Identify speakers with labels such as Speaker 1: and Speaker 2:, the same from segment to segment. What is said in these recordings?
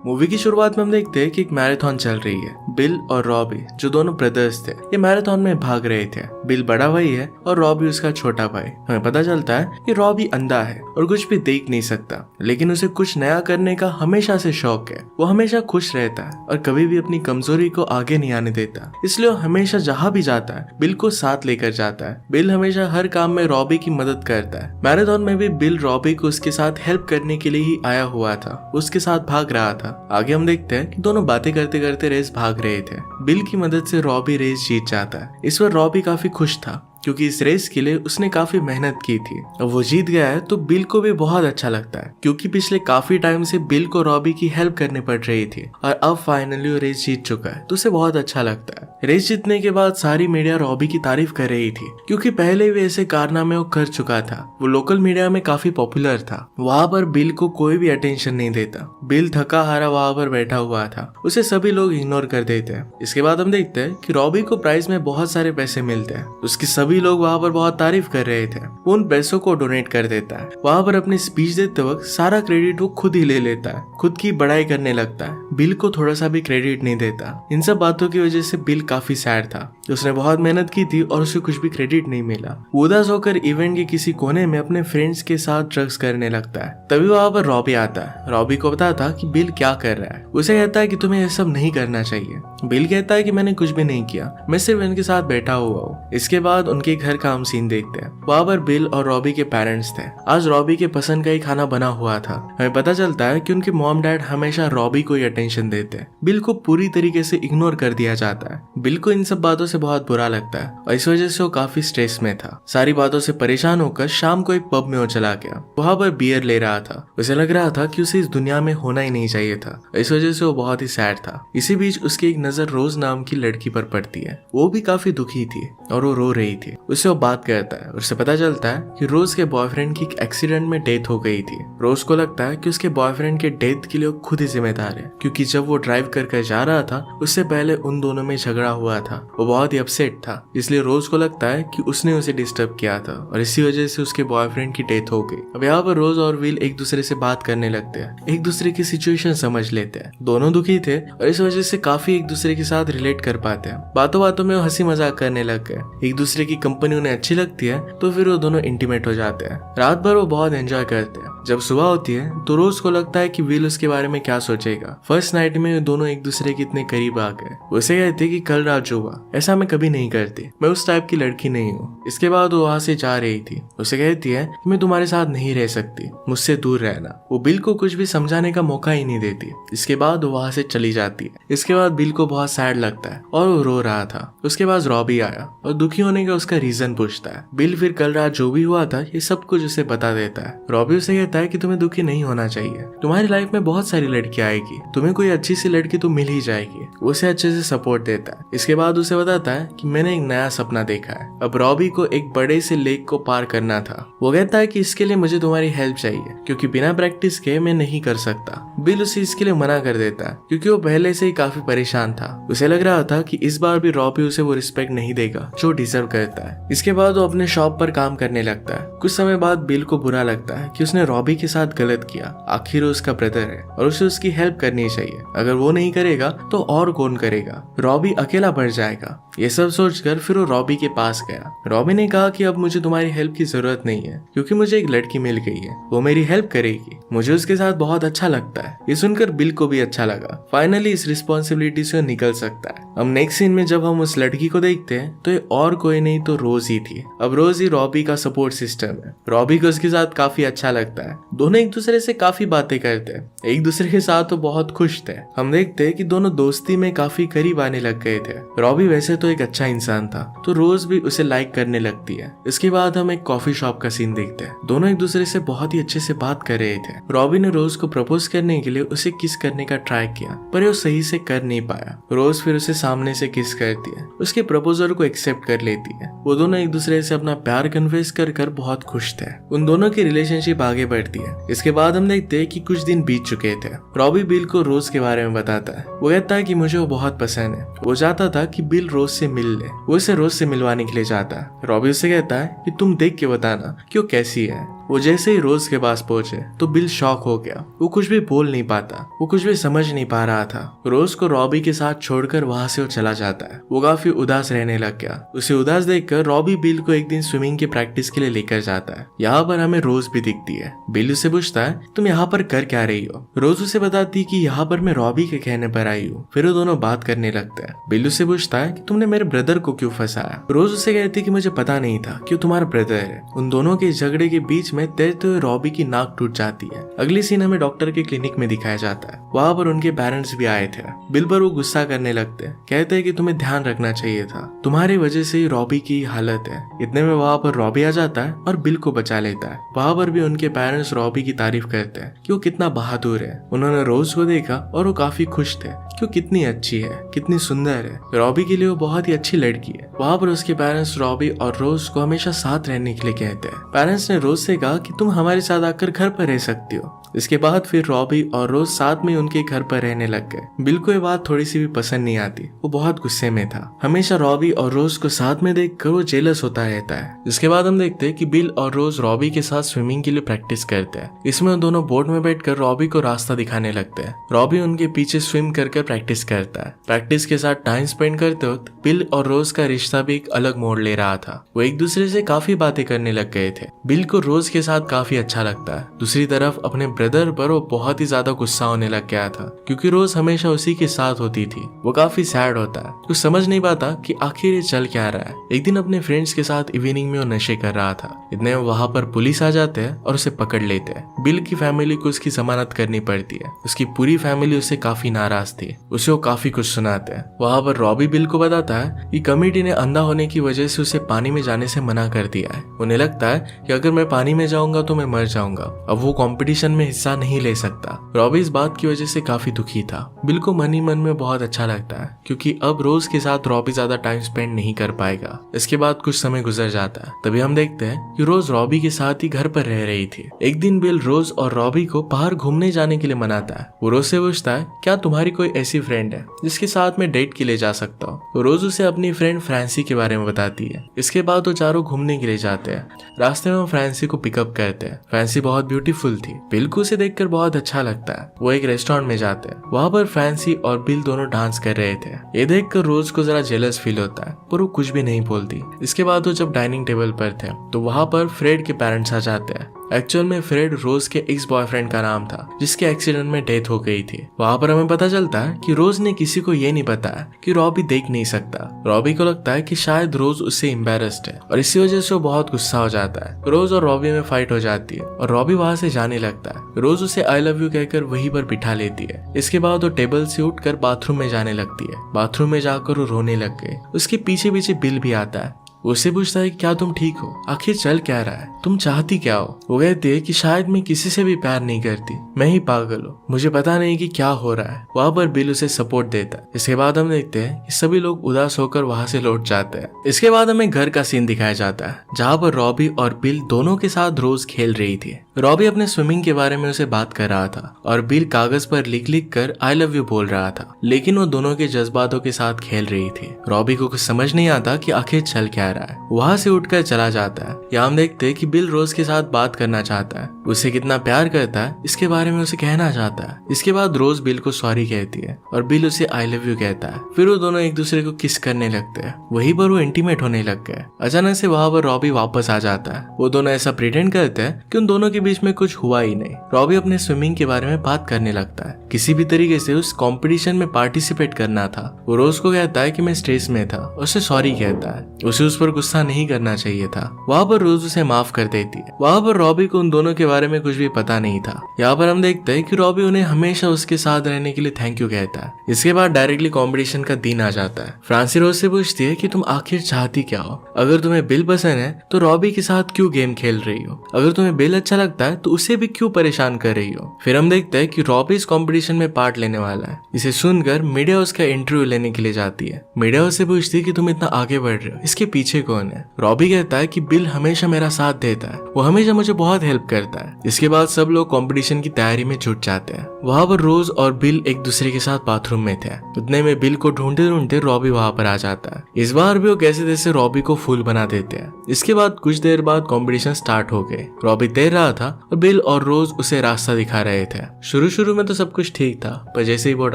Speaker 1: Movie की शुरुआत में हम देखते हैं कि एक मैराथन चल रही है। बिल और रॉबी जो दोनों ब्रदर्स थे ये मैराथन में भाग रहे थे। बिल बड़ा भाई है और रॉबी उसका छोटा भाई। हमें पता चलता है कि रॉबी अंधा है और कुछ भी देख नहीं सकता, लेकिन उसे कुछ नया करने का हमेशा से शौक है। वो हमेशा खुश रहता है और कभी भी अपनी कमजोरी को आगे नहीं आने देता, इसलिए वो हमेशा जहाँ भी जाता है बिल को साथ लेकर जाता है। बिल हमेशा हर काम में रॉबी की मदद करता है। मैराथन में भी बिल रॉबी को उसके साथ हेल्प करने के लिए ही आया हुआ था, उसके साथ भाग रहा था। आगे हम देखते हैं कि दोनों बातें करते करते रेस भाग रहे थे। बिल की मदद से रॉबी रेस जीत जाता है। इस पर रॉबी काफी खुश था क्योंकि इस रेस के लिए उसने काफी मेहनत की थी और वो जीत गया है, तो बिल को भी बहुत अच्छा लगता है क्योंकि पिछले काफी टाइम से बिल को रॉबी की हेल्प करने पड़ रही थी और अब फाइनली वो रेस जीत चुका है, तो उसे बहुत अच्छा लगता है। रेस जीतने के बाद सारी मीडिया रॉबी की तारीफ कर रही थी क्योंकि पहले भी ऐसे कारनामे वो कर चुका था। वो लोकल मीडिया में काफी पॉपुलर था। वहाँ पर बिल को कोई भी अटेंशन नहीं देता। बिल थका हारा वहाँ पर बैठा हुआ था, उसे सभी लोग इग्नोर कर देते हैं। इसके बाद हम देखते हैं कि रॉबी को प्राइज में बहुत सारे पैसे मिलते हैं। उसकी सभी लोग वहाँ पर बहुत तारीफ कर रहे थे। वो उन पैसों को डोनेट कर देता है। वहाँ पर अपनी स्पीच देते वक्त सारा क्रेडिट वो खुद ही ले लेता है, खुद की बड़ाई करने लगता है, बिल को थोड़ा सा भी क्रेडिट नहीं देता। इन सब बातों की वजह से बिल काफी सैड था। उसने बहुत मेहनत की थी और उसे कुछ भी क्रेडिट नहीं मिला। उदास होकर इवेंट के किसी कोने में अपने फ्रेंड्स के साथ ड्रग्स करने लगता है। तभी वहाँ पर रॉबी आता है। रॉबी को बताता कि बिल क्या कर रहा है। उसे कहता है कि तुम्हें यह सब नहीं करना चाहिए। बिल कहता है कि मैंने कुछ भी नहीं किया, मैं सिर्फ इनके साथ बैठा हुआ हूँ। इसके बाद उनके घर का हम सीन देखते हैं। वहाँ पर बिल और रॉबी के पेरेंट्स थे। आज रॉबी के पसंद का ही खाना बना हुआ था। हमें पता चलता है कि उनके मॉम डैड हमेशा रॉबी को ही अटेंशन देते हैं। बिल को पूरी तरीके से इग्नोर कर दिया जाता है। बिल को इन सब बातों से बहुत बुरा लगता है और इस वजह से वो काफी स्ट्रेस में था। सारी बातों से परेशान होकर शाम को एक पब में वो चला गया। वहाँ पर बियर ले रहा था। उसे लग रहा था कि उसे इस दुनिया में होना ही नहीं चाहिए था। इस वजह से वो बहुत ही सैड था। इसी बीच उसकी एक नजर रोज नाम की लड़की पर पड़ती है। वो भी काफी दुखी थी और वो रो रही थी। उससे वो बात करता है। उससे पता चलता है कि रोज के बॉयफ्रेंड की एक्सीडेंट में डेथ हो गई थी। रोज को लगता है कि उसके बॉयफ्रेंड के डेथ के लिए वो खुद ही जिम्मेदार है, क्योंकि जब वो ड्राइव कर जा रहा था उससे पहले उन दोनों में झगड़ा हुआ था। वो बहुत ही अपसेट था, इसलिए रोज को लगता है कि उसने उसे डिस्टर्ब किया था और इसी वजह से उसके बॉयफ्रेंड की डेथ हो गई। अब यहाँ पर रोज और विल एक दूसरे से बात करने लगते हैं, एक दूसरे की सिचुएशन समझ लेते हैं। दोनों दुखी थे और इस वजह से काफी एक दूसरे के साथ रिलेट कर पाते हैं। बातों बातों में वो हंसी मजाक करने लग गए। एक दूसरे की कंपनी उन्हें अच्छी लगती है तो फिर वो दोनों इंटीमेट हो जाते हैं। रात भर वो बहुत एंजॉय करते हैं। जब सुबह होती है तो रोज को लगता है कि विल उसके बारे में क्या सोचेगा। फर्स्ट नाइट में वो दोनों एक दूसरे के इतने करीब आ गए। उसे कहते कि कल रात जो हुआ ऐसा मैं कभी नहीं करती, मैं उस टाइप की लड़की नहीं हूँ। इसके बाद वो वहाँ से जा रही थी। उसे कहती है कि मैं तुम्हारे साथ नहीं रह सकती, मुझसे दूर रहना। वो बिल को कुछ भी समझाने का मौका ही नहीं देती। इसके बाद वो वहाँ से चली जाती है। इसके बाद बिल को बहुत सैड लगता है और वो रो रहा था। उसके बाद रॉबी आया और दुखी होने का उसका रीजन पूछता है। बिल फिर कल रात जो भी हुआ था ये सब कुछ उसे बता देता है। रॉबी उसे कहता है कि तुम्हें दुखी नहीं होना चाहिए, तुम्हारी लाइफ में बहुत सारी लड़कियां आएगी, तुम्हें कोई अच्छी सी लड़की तो मिल ही जाएगी। उसे अच्छे से सपोर्ट देता है। इसके बाद उसे बताता है कि मैंने एक नया सपना देखा है। अब रॉबी को एक बड़े से लेक को पार करना था। वो कहता है कि इसके लिए मुझे तुम्हारी हेल्प चाहिए क्योंकि बिना प्रैक्टिस के मैं नहीं कर सकता। बिल उसे इसके लिए मना कर देता है क्योंकि वो पहले से ही काफी परेशान था। उसे लग रहा था कि इस बार भी रॉबी उसे वो रिस्पेक्ट नहीं देगा जो डिजर्व करता है। इसके बाद वो अपने शॉप पर काम करने लगता है। कुछ समय बाद बिल को बुरा लगता है कि उसने रॉबी के साथ गलत किया। आखिर उसका ब्रदर है और उसे उसकी हेल्प करनी चाहिए। अगर वो नहीं करेगा तो और कौन करेगा? रॉबी अकेला बढ़ जाएगा। ये सब सोचकर फिर वो रॉबी के पास गया। रॉबी ने कहा कि अब मुझे तुम्हारी हेल्प की जरूरत नहीं है क्योंकि मुझे एक लड़की मिल गई है, वो मेरी हेल्प करेगी, मुझे उसके साथ बहुत अच्छा लगता है। ये सुनकर बिल को भी अच्छा लगा। फाइनली इस रिस्पॉन्सिबिलिटी से निकल सकता है। अब नेक्स्ट सीन में जब हम उस लड़की को देखते हैं तो ये और कोई नहीं तो रोज ही थी। अब रोज ही रॉबी का सपोर्ट सिस्टम है। रॉबी को उसके साथ काफी अच्छा लगता है। दोनों एक दूसरे से काफी बातें करते हैं। एक दूसरे के साथ तो बहुत खुश थे। हम देखते हैं कि दोनों दोस्ती में काफी करीब आने लग गए थे। रॉबी वैसे तो एक अच्छा इंसान था तो रोज भी उसे लाइक करने लगती है। इसके बाद हम एक कॉफी शॉप का सीन देखते हैं। दोनों एक दूसरे से बहुत ही अच्छे से बात कर रहे थे। रॉबी ने रोज को प्रपोज करने के लिए उसे किस करने का ट्राई किया पर वो सही से कर नहीं पाया। रोज फिर उसे सामने से किस करती है, उसके प्रपोजल को एक्सेप्ट कर लेती है। वो दोनों एक दूसरे से अपना प्यार कन्फेस कर बहुत खुश थे। उन दोनों की रिलेशनशिप आगे बढ़ती है। इसके बाद हम देखते हैं कि कुछ दिन बीत चुके थे। रॉबी बिल को रोज के बारे में बताता है। वो कहता है कि मुझे वो बहुत पसंद है। वो चाहता था कि बिल रोज से मिल ले। वो उसे रोज से मिलवाने के लिए जाता है। रॉबी उसे कहता है कि तुम देख के बताना कि वो कैसी है। वो जैसे ही रोज के पास पहुंचे तो बिल शॉक हो गया। वो कुछ भी बोल नहीं पाता, वो कुछ भी समझ नहीं पा रहा था। रोज को रॉबी के साथ छोड़कर वहां से वो चला जाता है। वो काफी उदास रहने लग गया। उसे उदास देखकर रॉबी बिल को एक दिन स्विमिंग की प्रैक्टिस के लिए लेकर जाता है। यहाँ पर हमें रोज भी दिखती है। बिल उसे पूछता है तुम यहाँ पर कर क्या रही हो। रोज उसे बताती कि यहाँ पर मैं रॉबी के कहने पर आई हूँ। फिर वो दोनों बात करने लगते हैं। बिल उसे पूछता है कि तुमने मेरे ब्रदर को क्यों फंसाया। रोज उसे कहती है कि मुझे पता नहीं था कि तुम्हारा ब्रदर है। उन दोनों के झगड़े के बीच में तैरते हुए रॉबी की नाक टूट जाती है। अगली सीन हमें डॉक्टर के क्लिनिक में दिखाया जाता है। वहाँ पर उनके पेरेंट्स भी आए थे। बिल पर वो गुस्सा करने लगते हैं। कहते हैं कि तुम्हें ध्यान रखना चाहिए था, तुम्हारी वजह से ही रॉबी की हालत है। इतने में वहाँ पर रॉबी आ जाता है और बिल को बचा लेता है। वहाँ पर भी उनके पेरेंट्स रॉबी की तारीफ करते हैं कि वो कितना बहादुर है। उन्होंने रोज को देखा और वो काफी खुश थे कि वो कितनी अच्छी है, कितनी सुंदर है। रॉबी के लिए वो बहुत ही अच्छी लड़की है। वहाँ पर उसके पेरेंट्स रॉबी और रोज को हमेशा साथ रहने के लिए कहते हैं। पेरेंट्स ने रोज से कहा कि तुम हमारे साथ आकर घर पर रह सकती हो। इसके बाद फिर रॉबी और रोज साथ में उनके घर पर रहने लग गए। बिल को ये बात थोड़ी सी भी पसंद नहीं आती। वो बहुत गुस्से में था। हमेशा रॉबी और रोज को साथ में देखकर वो जेलस होता रहता है। इसके बाद हम देखते हैं कि बिल और रोज रॉबी के साथ स्विमिंग के लिए प्रैक्टिस करते हैं। इसमें वो दोनों बोट में बैठकर रॉबी को रास्ता दिखाने लगते हैं। रॉबी उनके पीछे स्विम करके प्रैक्टिस करता है। प्रैक्टिस के साथ टाइम स्पेंड करते वक्त बिल और रोज का रिश्ता भी एक अलग मोड़ ले रहा था। वो एक दूसरे से काफी बातें करने लग गए थे। बिल को रोज के साथ काफी अच्छा लगता है। दूसरी तरफ अपने ब्रदर पर वो बहुत ही ज्यादा गुस्सा होने लग गया था, क्योंकि रोज हमेशा उसी के साथ होती थी। वो काफी सैड होता है। कुछ समझ नहीं पाता कि आखिर ये चल क्या रहा है। एक दिन अपने फ्रेंड्स के साथ इवनिंग में वो नशे कर रहा था। इतने वहां पर पुलिस आ जाते हैं और उसे पकड़ लेते हैं। बिल की फैमिली को उसकी जमानत करनी पड़ती है। उसकी पूरी फैमिली उससे काफी नाराज थी। उसे वो काफी कुछ सुनाते हैं। वहां पर रॉबी बिल को बताता है कि कमेटी ने अंधा होने की वजह से उसे पानी में जाने से मना कर दिया है। उन्हें लगता है कि अगर मैं पानी में जाऊंगा तो मैं मर जाऊंगा। अब वो कंपटीशन में हिस्सा नहीं ले सकता। रॉबी इस बात की वजह से काफी दुखी था। बिल को मन ही मन में बहुत अच्छा लगता है, क्योंकि अब रोज के साथ रॉबी ज्यादा टाइम स्पेंड नहीं कर पाएगा। इसके बाद कुछ समय गुजर जाता है। तभी हम देखते हैं कि रोज रॉबी के साथ ही घर पर रह रही थी। एक दिन बिल रोज और रॉबी को बाहर घूमने जाने के लिए मनाता है। वो रोज से पूछता है क्या तुम्हारी कोई ऐसी फ्रेंड है जिसके साथ में डेट के लिए जा सकता हूँ। रोज उसे अपनी फ्रेंड फ्रांसी के बारे में बताती है। इसके बाद वो चारों घूमने के लिए जाते हैं। रास्ते में वो फ्रांसी को पिकअप करते हैं। फ्रांसी बहुत ब्यूटीफुल थी। बिल को उसे देखकर बहुत अच्छा लगता है। वो एक रेस्टोरेंट में जाते हैं। वहाँ पर फ्रांसी और बिल दोनों डांस कर रहे थे। ये देखकर रोज को जरा जेलस फील होता है, पर वो कुछ भी नहीं बोलती। इसके बाद वो जब डाइनिंग टेबल पर थे तो वहाँ पर फ्रेड के पेरेंट्स आ जाते हैं। एक्चुअल में फ्रेड रोज के एक्स बॉयफ्रेंड का नाम था, जिसके एक्सीडेंट में डेथ हो गई थी। वहाँ पर हमें पता चलता है कि रोज ने किसी को ये नहीं बताया कि रॉबी देख नहीं सकता। रॉबी को लगता है कि शायद रोज उससे एम्बैरेस्ड है और इसी वजह से वो बहुत गुस्सा हो जाता है। रोज और रॉबी में फाइट हो जाती है और रॉबी वहाँ से जाने लगता है। रोज उसे आई लव यू कहकर वहीं पर बिठा लेती है। इसके बाद वो टेबल से उठकर बाथरूम में जाने लगती है। बाथरूम में जाकर वो रोने लग गई। उसके पीछे पीछे बिल भी आता है। उससे पूछता है कि क्या तुम ठीक हो, आखिर चल क्या रहा है, तुम चाहती क्या हो। वो कहती है कि शायद मैं किसी से भी प्यार नहीं करती, मैं ही पागल हूँ, मुझे पता नहीं कि क्या हो रहा है। वहाँ पर बिल उसे सपोर्ट देता है। इसके बाद हम देखते हैं कि सभी लोग उदास होकर वहाँ से लौट जाते हैं। इसके बाद हमें घर का सीन दिखाया जाता है, जहाँ पर रॉबी और बिल दोनों के साथ रोज खेल रही थी। रॉबी अपने स्विमिंग के बारे में उसे बात कर रहा था और बिल कागज पर लिख लिख कर आई लव यू बोल रहा था, लेकिन वो दोनों के जज्बातों के साथ खेल रही थी। रॉबी को कुछ समझ नहीं आता कि आखिर चल क्या रहा है। वहाँ से उठकर चला जाता है। यहाँ हम देखते हैं कि बिल रोज के साथ बात करना चाहता है, उसे कितना प्यार करता है इसके बारे में उसे कहना चाहता है। इसके बाद रोज बिल को सॉरी कहती है और बिल उसे आई लव यू कहता है। फिर वो दोनों एक दूसरे को किस करने लगते हैं। वहीं पर वो इंटीमेट होने लग गए। अचानक से वहाँ पर रॉबी वापस आ जाता है। वो दोनों ऐसा प्रिटेंड करते हैं कि उन दोनों के बीच में कुछ हुआ ही नहीं। रॉबी अपने स्विमिंग के बारे में बात करने लगता है। किसी भी तरीके से उस कंपटीशन में पार्टिसिपेट करना था। वो रोज को कहता है कि मैं स्ट्रेस में था, उसे सॉरी कहता है। उसे उस पर गुस्सा नहीं करना चाहिए था। वहाँ पर रोज उसे माफ कर देती है। वहाँ पर रॉबी को उन दोनों के बारे में कुछ भी पता नहीं था। यहाँ पर हम देखते हैं कि रॉबी उन्हें हमेशा उसके साथ रहने के लिए थैंक यू कहता है। इसके बाद डायरेक्टली कंपटीशन का दिन आ जाता है। फ्रांसी रोज से पूछती है कि तुम आखिर चाहती क्या हो। अगर तुम्हें बिल पसंद है तो रॉबी के साथ क्यों गेम खेल रही हो। अगर तुम्हें बिल अच्छा लगता लगता है तो उसे भी क्यों परेशान कर रही हो। फिर हम देखते हैं कि रॉबी इस कंपटीशन में पार्ट लेने वाला है। इसे सुनकर मीडिया उसका इंटरव्यू लेने के लिए जाती है। मीडिया उससे पूछती है कि तुम इतना आगे बढ़ रहे हो, इसके पीछे कौन है। रॉबी कहता है कि बिल हमेशा मेरा साथ देता है, वो हमेशा मुझे बहुत हेल्प करता है। इसके बाद सब लोग कंपटीशन की तैयारी में जुट जाते हैं। वहाँ पर रोज और बिल एक दूसरे के साथ बाथरूम में थे। उतने में बिल को ढूंढते ढूंढते रॉबी वहाँ पर आ जाता है। इस बार भी वो कैसे तैसे रॉबी को फूल बना देते हैं। इसके बाद कुछ देर बाद कंपटीशन स्टार्ट हो गए। रॉबी तैर रहा था और बिल और रोज उसे रास्ता दिखा रहे थे। शुरू में तो सब कुछ ठीक था, पर जैसे ही बोट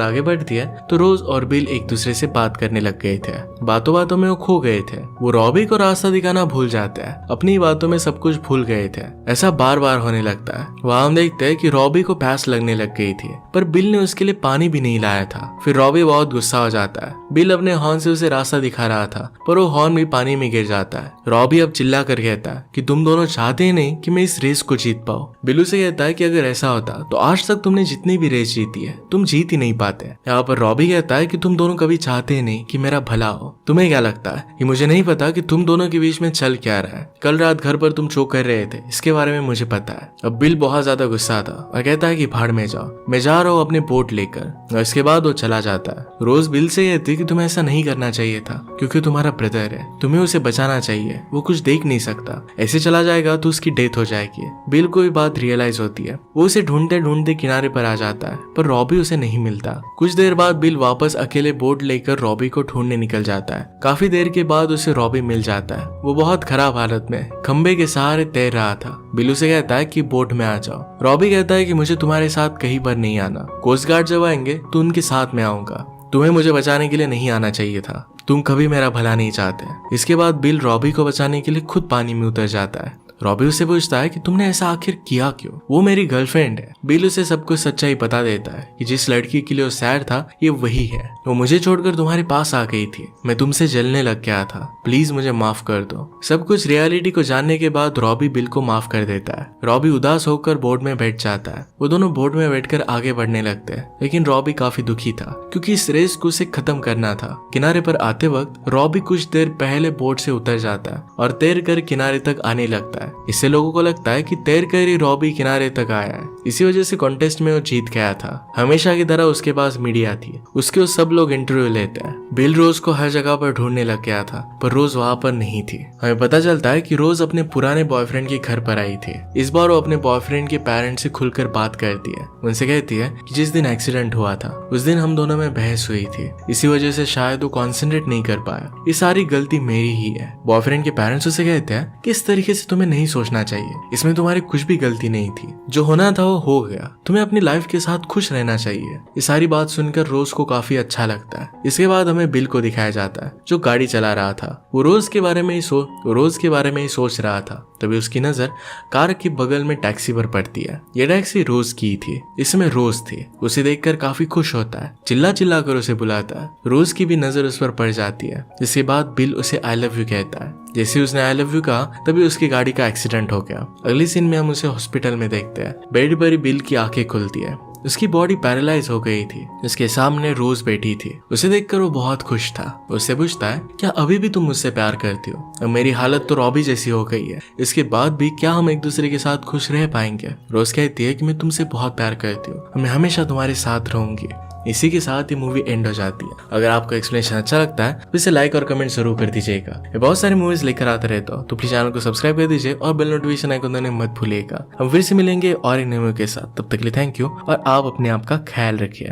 Speaker 1: आगे बढ़ती है तो रोज और बिल एक दूसरे से बात करने लग गए थे। बातों बातों में वो खो गए थे। वो रॉबी को रास्ता दिखाना भूल जाते हैं, अपनी बातों में सब कुछ भूल गए थे। ऐसा बार बार होने लगता है। वहाँ हम देखते हैं कि रॉबी को प्यास लगने लग गई थी, पर बिल ने उसके लिए पानी भी नहीं लाया था। फिर रॉबी बहुत गुस्सा हो जाता है। बिल अपने हॉर्न से उसे रास्ता दिखा रहा था, पर वो हॉर्न भी पानी में गिर जाता है। रॉबी अब चिल्ला कर कहता है कि तुम दोनों चाहते ही नहीं कि मैं इस रेस को जीत पाऊं। बिल उसे कहता है कि अगर ऐसा होता तो आज तक तुमने जितनी भी रेस जीती है तुम जीत ही नहीं पाते। यहाँ पर रॉबी कहता है कि तुम दोनों कभी चाहते ही नहीं कि मेरा भला हो। तुम्हें क्या लगता है कि मुझे नहीं पता कि तुम दोनों के बीच में चल क्या रहा है? कल रात घर पर तुम चोक कर रहे थे, इसके बारे में मुझे पता है। अब बिल बहुत ज्यादा गुस्सा था और कहता है कि भाड़ में जाओ, मैं जा रहा हूँ अपने बोट लेकर। और इसके बाद वो चला जाता है। रोज बिल से कहती कि तुम्हें ऐसा नहीं करना चाहिए था, क्योंकि तुम्हारा ब्रदर है, तुम्हें उसे बचाना चाहिए, वो कुछ देख नहीं सकता, ऐसे चला जाएगा तो उसकी डेथ हो जाएगी। बिल को ये बात रियलाइज होती है। वो उसे ढूंढते ढूंढते किनारे पर आ जाता है, पर रॉबी उसे नहीं मिलता। कुछ देर बाद बिल वापस अकेले बोट लेकर रॉबी को ढूंढने निकल जाता है। काफी देर के बाद उसे रॉबी मिल जाता है। वो बहुत खराब हालत में खंबे के सहारे तैर रहा था। बिल उसे कहता है कि बोट में आ जाओ। रॉबी कहता है कि मुझे तुम्हारे साथ कहीं पर नहीं आना, कोस्ट गार्ड जब आएंगे तो उनके साथ में आऊंगा, तुम्हें मुझे बचाने के लिए नहीं आना चाहिए था, तुम कभी मेरा भला नहीं चाहते। इसके बाद बिल रॉबी को बचाने के लिए खुद पानी में उतर जाता है। रॉबी उससे पूछता है कि तुमने ऐसा आखिर किया क्यों? वो मेरी गर्लफ्रेंड है। बिल उसे सब कुछ सच्चाई बता देता है कि जिस लड़की के लिए वो सैड था ये वही है। वो मुझे छोड़कर तुम्हारे पास आ गई थी, मैं तुमसे जलने लग गया था, प्लीज मुझे माफ कर दो। सब कुछ रियलिटी को जानने के बाद रॉबी बिल को माफ कर देता है। रॉबी उदास होकर बोर्ड में बैठ जाता है। वो दोनों बोर्ड में बैठकर आगे बढ़ने लगते हैं, लेकिन रॉबी काफी दुखी था क्योंकि इस रेस को उसे खत्म करना था। किनारे पर आते वक्त रॉबी कुछ देर पहले बोट से उतर जाता है और तैर कर किनारे तक आने लगता है। इससे लोगों को लगता है कि तैर कर ही रॉबी किनारे तक आया है। इसी वजह से कॉन्टेस्ट में वो जीत गया था। हमेशा की तरह उसके पास मीडिया थी, उसके सब लोग इंटरव्यू लेते हैं। बिल रोज को हर जगह पर ढूंढने लग गया था, पर रोज वहाँ पर नहीं थी। हमें पता चलता है कि रोज अपने पुराने बॉयफ्रेंड के घर पर आई थी। इस बार वो अपने बॉयफ्रेंड के पेरेंट्स से खुलकर बात करती है। उनसे कहती है कि जिस दिन एक्सीडेंट हुआ था उस दिन हम दोनों में बहस हुई थी, इसी वजह से शायद वो कॉन्सेंट्रेट नहीं कर पाया, ये सारी गलती मेरी ही है। बॉयफ्रेंड के पेरेंट्स उसे कहते हैं कि इस तरीके से तुम्हें नहीं सोचना चाहिए, इसमें तुम्हारी कुछ भी गलती नहीं थी, जो होना था वो हो गया, तुम्हें अपनी लाइफ के साथ खुश रहना चाहिए। ये सारी बात सुनकर रोज को काफी अच्छा लगता है। इसके बाद हमें बिल को दिखाया जाता है जो गाड़ी चला रहा था। वो रोज के बारे में ही सोच रहा था। तभी उसकी नजर कार के बगल में टैक्सी पर पड़ती है। ये टैक्सी रोज की थी, इसमें रोज थी। उसे देखकर काफी खुश होता है, चिल्ला चिल्ला कर उसे बुलाता है। रोज की भी नजर उस पर पड़ जाती है। इसके बाद बिल उसे आई लव यू कहता है। जैसे उसने आई लव यू कहा तभी उसकी गाड़ी का एक्सीडेंट हो गया। अगली सीन में हम उसे हॉस्पिटल में देखते हैं। बेड पर ही बिल की आंखें खुलती है। उसकी बॉडी पैरालाइज हो गई थी। उसके सामने रोज बैठी थी। उसे देखकर वो बहुत खुश था। उससे पूछता है क्या अभी भी तुम मुझसे प्यार करती हो? अब मेरी हालत तो रॉबी जैसी हो गई है, इसके बाद भी क्या हम एक दूसरे के साथ खुश रह पाएंगे? रोज कहती है कि मैं तुमसे बहुत प्यार करती हूँ, मैं हमेशा तुम्हारे साथ रहूंगी। इसी के साथ ये मूवी एंड हो जाती है। अगर आपको एक्सप्लेनेशन अच्छा लगता है तो इसे लाइक और कमेंट जरूर कर दीजिएगा। ये बहुत सारी मूवीज लेकर आते रहता हूँ, तो प्लीज चैनल को सब्सक्राइब कर दीजिए और बेल नोटिफिकेशन आइकन दबाना मत भूलिएगा। हम फिर से मिलेंगे और एक नए मूवी के साथ। तब तक के लिए थैंक यू और आप अपने आप का ख्याल रखिए।